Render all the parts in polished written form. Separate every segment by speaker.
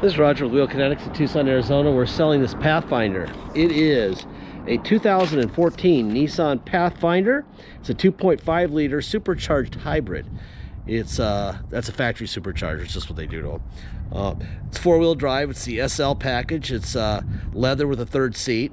Speaker 1: This is Roger with Wheel Kinetics in Tucson, Arizona. We're selling this Pathfinder. It is a 2014 Nissan Pathfinder. It's a 2.5 liter supercharged hybrid. It's that's a factory supercharger. It's just what they do to them. It's four-wheel drive. It's the SL package. It's leather with a third seat.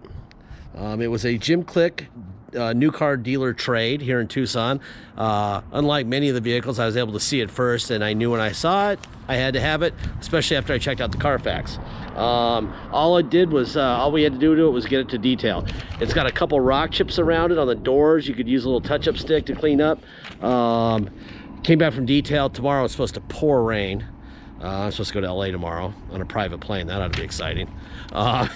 Speaker 1: It was a Jim Click new car dealer trade here in Tucson. Unlike many of the vehicles, I was able to see it first, and I knew when I saw it I had to have it, especially after I checked out the Carfax. All it did was all we had to do to it was get it to detail. It's got a couple rock chips around it on the doors. You could use a little touch-up stick to clean up. Came back from detail. Tomorrow it's supposed to pour rain. I'm supposed to go to LA tomorrow on a private plane. That ought to be exciting.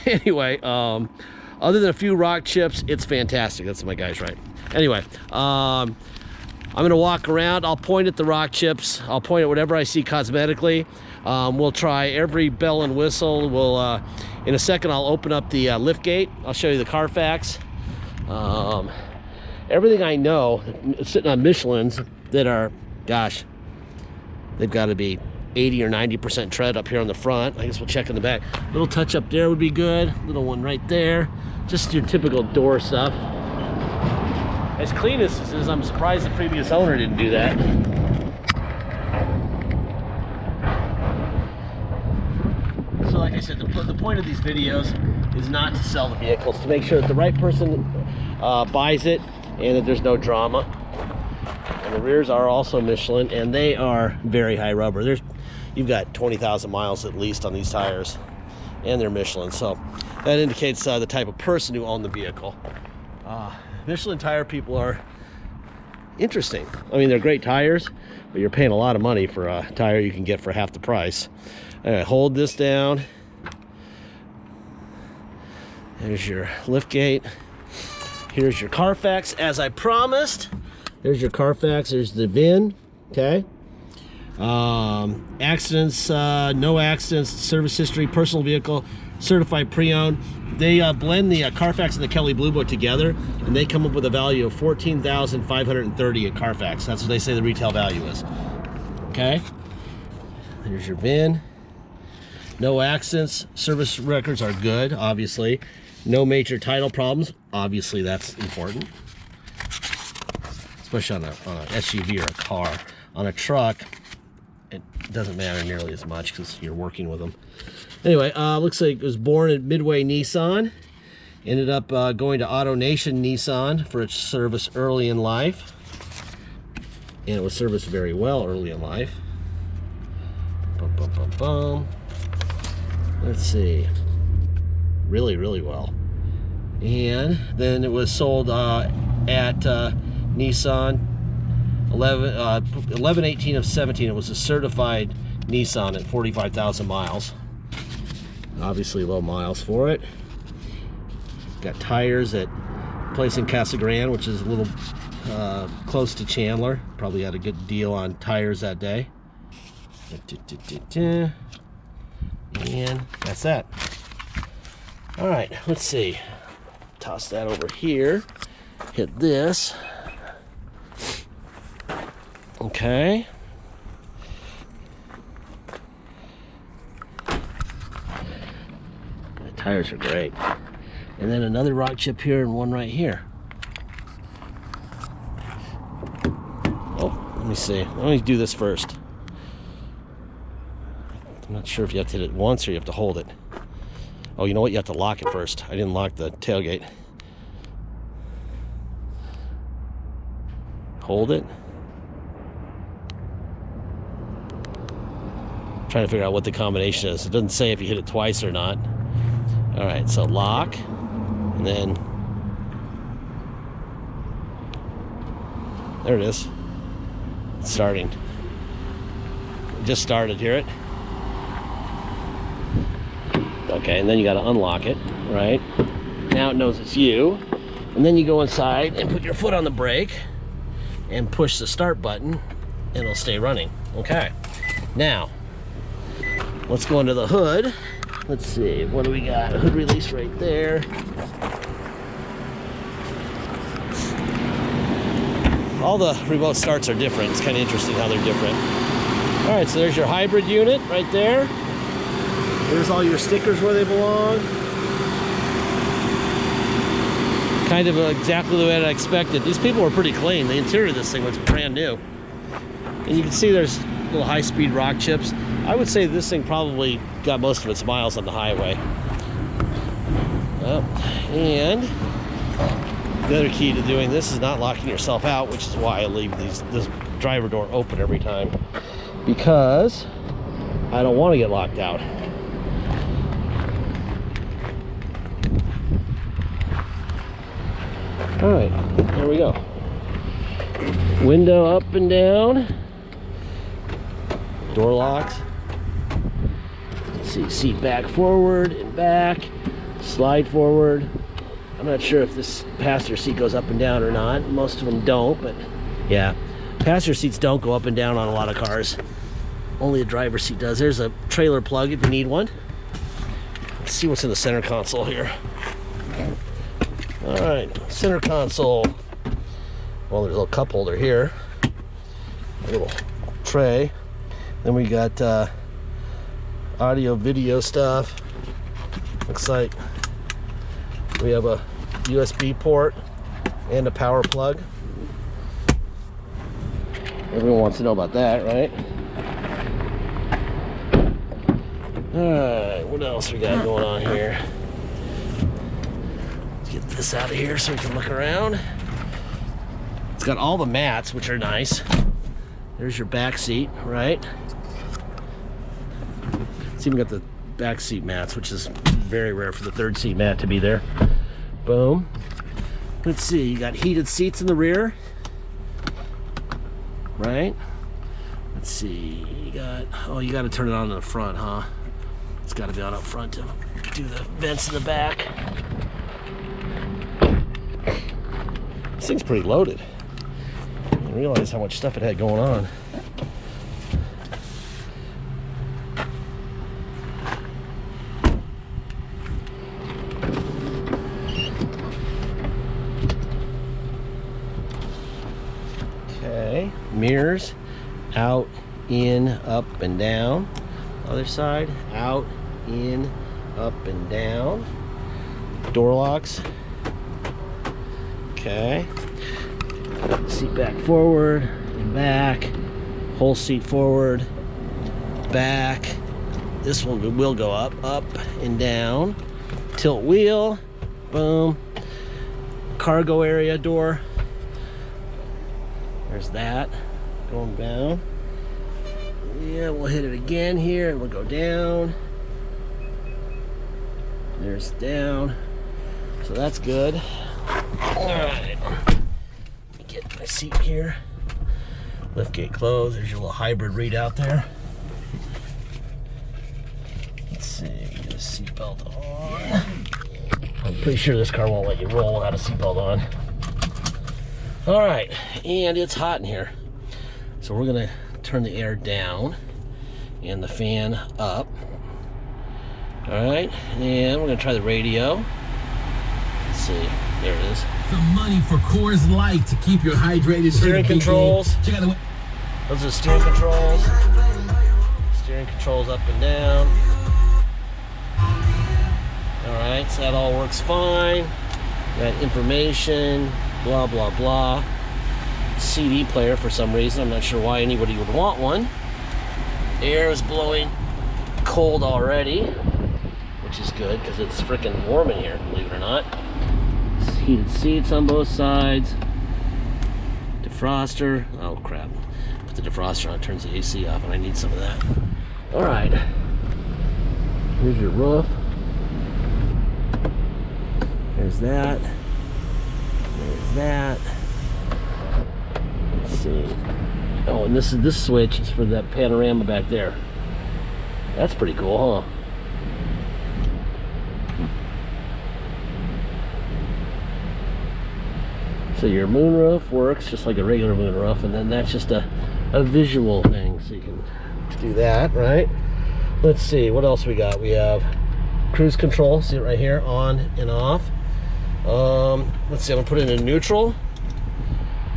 Speaker 1: Anyway, other than a few rock chips, it's fantastic. That's my guy's right. Anyway, I'm gonna walk around. I'll point at the rock chips. I'll point at whatever I see cosmetically. We'll try every bell and whistle. We'll in a second I'll open up the lift gate. I'll show you the Carfax. Everything I know sitting on Michelins that are, gosh, they've got to be 80 or 90% tread up here on the front. I guess we'll check in the back. Little touch up there would be good. Little one right there. Just your typical door stuff. As clean as this is, I'm surprised the previous owner didn't do that. So like I said, the point of these videos is not to sell the vehicles, to make sure that the right person buys it and that there's no drama. And the rears are also Michelin, and they are very high rubber. You've got 20,000 miles at least on these tires, and they're Michelin, so that indicates the type of person who owned the vehicle. Michelin tire people are interesting. I mean, they're great tires, but you're paying a lot of money for a tire you can get for half the price. Anyway, hold this down. There's your lift gate. Here's your Carfax, as I promised. There's your Carfax. There's the VIN. Okay. Accidents, no accidents, service history, personal vehicle, certified pre-owned. They blend the Carfax and the Kelley Blue Book together, and they come up with a value of $14,530 at Carfax. That's what they say the retail value is. Okay. There's your VIN. No accidents. Service records are good, obviously. No major title problems. Obviously, that's important. Especially on a SUV or a car. On a truck, it doesn't matter nearly as much because you're working with them. Anyway, looks like it was born at Midway Nissan. Ended up going to AutoNation Nissan for its service early in life. And it was serviced very well early in life. Bum, bum, bum, bum. Let's see. Really, really well. And then it was sold at Nissan 11/18 of 17. It was a certified Nissan at 45,000 miles. Obviously low miles for it. Got tires at place in Casa Grande, which is a little close to Chandler. Probably had a good deal on tires that day. And that's that. All right, let's see. Toss that over here. Hit this. Okay. The tires are great. And then another rock chip here and one right here. Oh, let me see. Let me do this first. I'm not sure if you have to hit it once or you have to hold it. Oh, you know what? You have to lock it first. I didn't lock the tailgate. Hold it. Trying to figure out what the combination is. It doesn't say if you hit it twice or not. All right, so lock, and then there it is. It's starting. It just started. Hear it? Okay, and then you got to unlock it. Right now, it knows it's you, and then you go inside and put your foot on the brake and push the start button, and it'll stay running. Okay. Now, let's go into the hood. Let's see, what do we got? Hood release right there. All the remote starts are different. It's kind of interesting how they're different. All right, so there's your hybrid unit right there. There's all your stickers where they belong. Kind of exactly the way I expected. These people were pretty clean. The interior of this thing looks brand new. And you can see there's little high-speed rock chips. I would say this thing probably got most of its miles on the highway. And the other key to doing this is not locking yourself out, which is why I leave this driver door open every time, because I don't want to get locked out. All right, there we go. Window up and down. Door locks. Let's see, seat back forward and back. Slide forward. I'm not sure if this passenger seat goes up and down or not. Most of them don't, but yeah. Passenger seats don't go up and down on a lot of cars. Only the driver's seat does. There's a trailer plug if you need one. Let's see what's in the center console here. All right, center console. Well, there's a little cup holder here. A little tray. Then we got audio, video stuff. Looks like we have a USB port and a power plug. Everyone wants to know about that, right? Alright, what else we got going on here? Let's get this out of here so we can look around. It's got all the mats, which are nice. There's your back seat, right? It's even got the back seat mats, which is very rare for the third seat mat to be there. Boom. Let's see, you got heated seats in the rear, right? Let's see, you got, oh, you got to turn it on in the front, huh? It's got to be on up front to do the vents in the back. This thing's pretty loaded. I didn't realize how much stuff it had going on. Okay, mirrors, out, in, up, and down. Other side, out, in, up, and down. Door locks. Okay. Seat back forward and back. Whole seat forward, back. This one will go up and down. Tilt wheel, boom. Cargo area door. There's that, going down. Yeah, we'll hit it again here and we'll go down. There's down. So that's good. All right. Let me get my seat here. Lift gate closed. There's your little hybrid readout there. Let's see, get a seatbelt on. I'm pretty sure this car won't let you roll without a seatbelt on. All right, and it's hot in here. So we're gonna turn the air down and the fan up. All right, and we're gonna try the radio. Let's see, there it is.
Speaker 2: Some money for Coors Light to keep you hydrated.
Speaker 1: Steering controls.
Speaker 2: Check out the...
Speaker 1: Those are steering controls. Steering controls up and down. All right, so that all works fine. Got information, blah, blah, blah. CD player for some reason. I'm not sure why anybody would want one. Air is blowing cold already, which is good because it's freaking warm in here, believe it or not. Heated seats on both sides. Defroster. Oh crap. Put the defroster on, turns the AC off, and I need some of that. All right. Here's your roof. There's that. There's that. Let's see. Oh, and this switch is for that panorama back there. That's pretty cool, huh? So your moonroof works just like a regular moonroof, and then that's just a visual thing, so you can do that, right? Let's see, what else we got? We have cruise control, see it right here, on and off. Let's see, I'm gonna put it in neutral.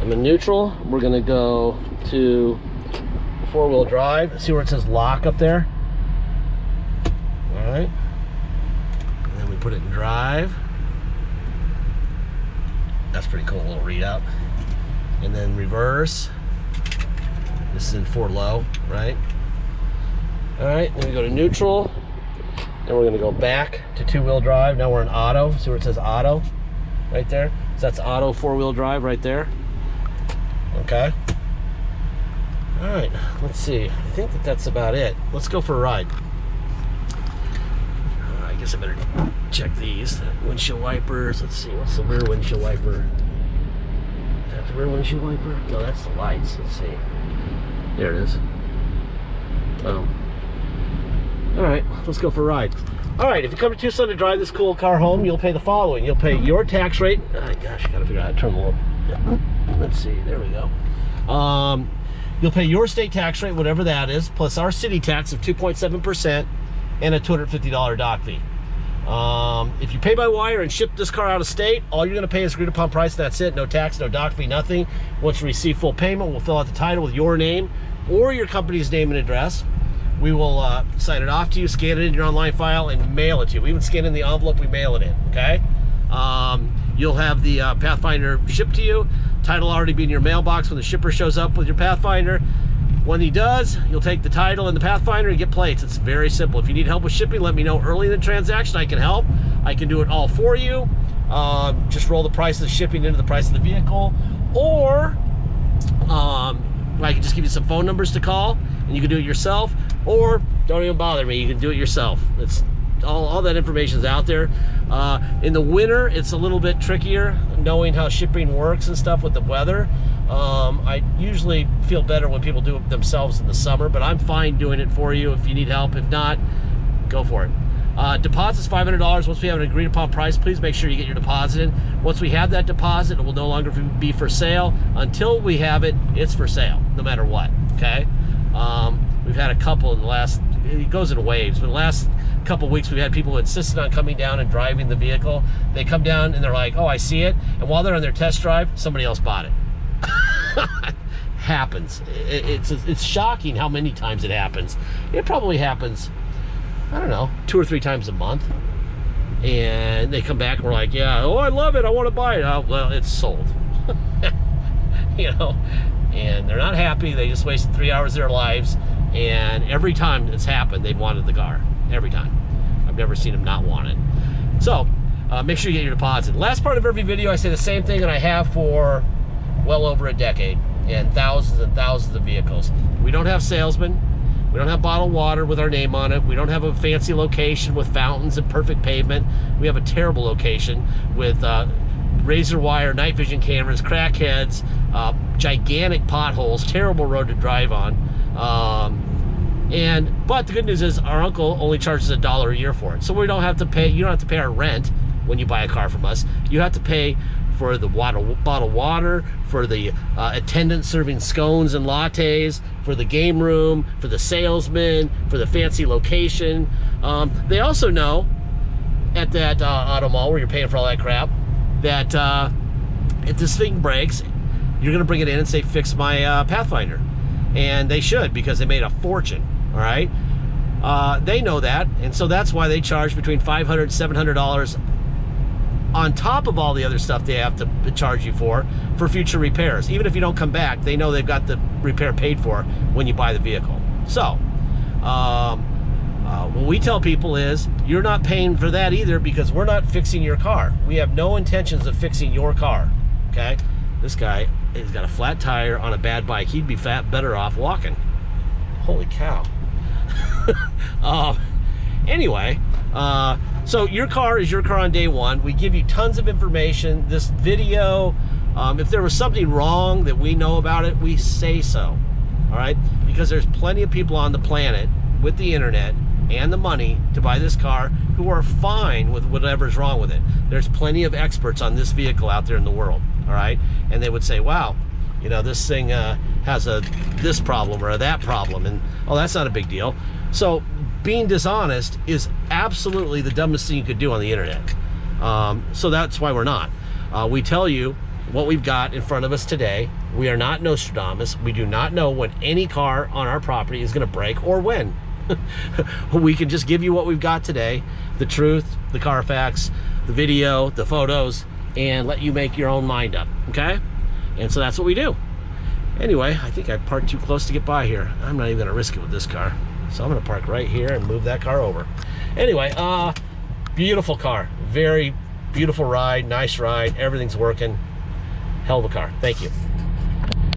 Speaker 1: I'm in neutral. We're gonna go to four-wheel drive. See where it says lock up there? All right? And then we put it in drive. That's pretty cool, little readout. And then reverse. This is in 4 low, right? All right, then we go to neutral. Then we're gonna go back to 2-wheel drive. Now we're in auto. See where it says auto right there? So that's auto 4-wheel drive right there. Okay. All right, let's see. I think that's about it. Let's go for a ride. I guess I better check these. Windshield wipers. Let's see, what's the rear windshield wiper? Is that the rear windshield wiper? No, that's the lights. Let's see. There it is. Oh. All right, let's go for a ride. All right, if you come to Tucson to drive this cool car home, you'll pay the following. You'll pay your tax rate. Oh, gosh, I gotta figure out how to turn the little. Yeah. Let's see, there we go. You'll pay your state tax rate, whatever that is, plus our city tax of 2.7% and a $250 dock fee. If you pay by wire and ship this car out of state, all you're gonna pay is agreed upon price, that's it. No tax, no dock fee, nothing. Once we receive full payment, we'll fill out the title with your name or your company's name and address. We will sign it off to you, scan it in your online file, and mail it to you. We even scan in the envelope, we mail it in, okay? You'll have the Pathfinder shipped to you. Title already be in your mailbox when the shipper shows up with your Pathfinder. When he does, you'll take the title and the Pathfinder and get plates. It's very simple. If you need help with shipping, let me know early in the transaction. I can help. I can do it all for you. Just roll the price of the shipping into the price of the vehicle. Or I can just give you some phone numbers to call and you can do it yourself. Or don't even bother me, you can do it yourself. It's all that information is out there. In the winter, it's a little bit trickier knowing how shipping works and stuff with the weather. I usually feel better when people do it themselves in the summer, but I'm fine doing it for you if you need help. If not, go for it. Deposit's $500. Once we have an agreed upon price, please make sure you get your deposit in. Once we have that deposit, it will no longer be for sale. Until we have it, it's for sale, no matter what, okay? We've had a couple in the last, it goes in waves, but the last couple weeks we've had people who insisted on coming down and driving the vehicle. They come down and they're like, oh, I see it. And while they're on their test drive, somebody else bought it. Happens. It's shocking how many times it happens. It probably happens, I don't know, 2 or 3 times a month. And they come back and we're like, yeah, oh, I love it, I want to buy it. Oh, well, it's sold. You know, and they're not happy. They just wasted 3 hours of their lives. And every time it's happened, they've wanted the car. Every time. I've never seen them not want it. So, make sure you get your deposit. Last part of every video, I say the same thing, and I have for well over a decade, and thousands of vehicles. We don't have salesmen. We don't have bottled water with our name on it. We don't have a fancy location with fountains and perfect pavement. We have a terrible location with razor wire, night vision cameras, crackheads, gigantic potholes, terrible road to drive on. But the good news is our uncle only charges $1 a year for it. So we don't have to pay, you don't have to pay our rent when you buy a car from us. You have to pay for the bottled water, for the attendant serving scones and lattes, for the game room, for the salesman, for the fancy location. They also know at that auto mall where you're paying for all that crap that if this thing breaks, you're gonna bring it in and say, fix my Pathfinder. And they should, because they made a fortune, all right? They know that, and so that's why they charge between $500 and $700 on top of all the other stuff they have to charge you for future repairs. Even if you don't come back, they know they've got the repair paid for when you buy the vehicle. So, what we tell people is, you're not paying for that either, because we're not fixing your car. We have no intentions of fixing your car, okay? This guy, he's got a flat tire on a bad bike. He'd be better off walking. Holy cow. Anyway, so your car is your car on day one. We give you tons of information. This video, if there was something wrong that we know about it, we say so, all right? Because there's plenty of people on the planet with the internet and the money to buy this car who are fine with whatever's wrong with it. There's plenty of experts on this vehicle out there in the world, all right? And they would say, wow, you know, this thing has this problem or that problem, and oh, that's not a big deal. So being dishonest is absolutely the dumbest thing you could do on the internet. So that's why we're not. We tell you what we've got in front of us today. We are not Nostradamus. We do not know when any car on our property is going to break or when, We can just give you what we've got today, the truth, the Carfax, the video, the photos, and let you make your own mind up, okay? And so that's what we do. Anyway, I think I parked too close to get by here. I'm not even gonna risk it with this car. So I'm gonna park right here and move that car over. Anyway, beautiful car. Very beautiful ride, nice ride. Everything's working. Hell of a car. Thank you.